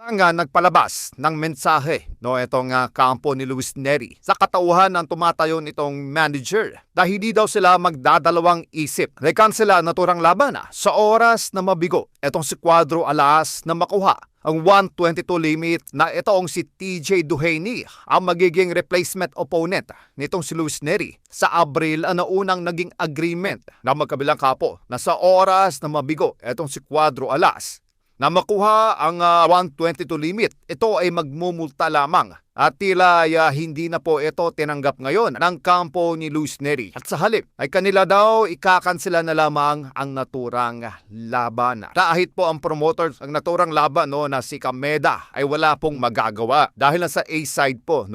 Nagpalabas ng mensahe itong kampo ni Luis Neri sa katauhan ng tumatayo nitong manager dahil hindi daw sila magdadalawang isip. Nagkansela naturang laban sa oras na mabigo itong si Cuadro Alas na makuha ang 122 limit na itong si TJ Duhaney ang magiging replacement opponent nitong si Luis Neri sa Abril na unang naging agreement na magkabilang kapo na sa oras na mabigo itong si Cuadro Alas na makuha ang 122 limit. Ito ay magmumulta lamang at tila hindi na po ito tinanggap ngayon ng kampo ni Luis Neri. At sa halip ay kanila daw ikakansela na lamang ang naturang laban. Kahit po ang promoter ang naturang laban na si Kameda ay wala pong magagawa dahil nasa A-side po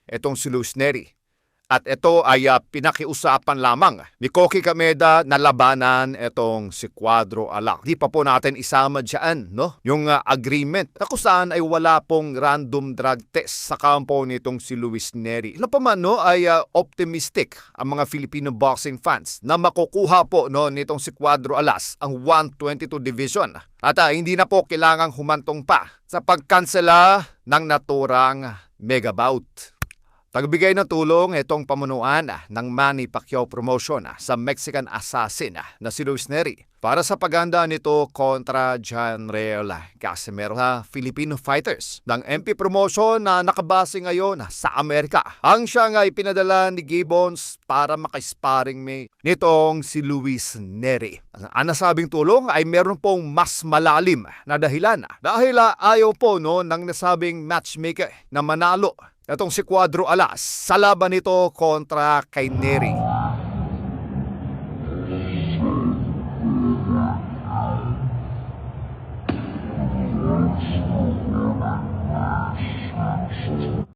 itong si Luis Neri. At ito ay pinakiusapan lamang ni Koki Kameda na labanan itong si Cuadro Alas. Di pa po natin isama dyan yung agreement na kung saan ay wala pong random drug test sa kampo nitong si Luis Neri. Ilo pa man ay optimistic ang mga Filipino boxing fans na makukuha po nitong si Cuadro Alas ang 122 division. At hindi na po kailangang humantong pa sa pagkansela ng naturang mega bout. Tagbigay ng tulong itong pamunuan ng Manny Pacquiao Promotion sa Mexican Assassin na si Luis Neri para sa paganda nito kontra Janrel Casimero sa Filipino fighters ng MP Promotion na nakabase ngayon sa Amerika. Ang siya nga ipinadala ni Gibbons para makisparing may nitong si Luis Neri. Ang nasabing tulong ay meron pong mas malalim na dahilan dahil ayaw po ng nasabing matchmaker na manalo itong si Cuadro Alas sa laban nito kontra kay Neri.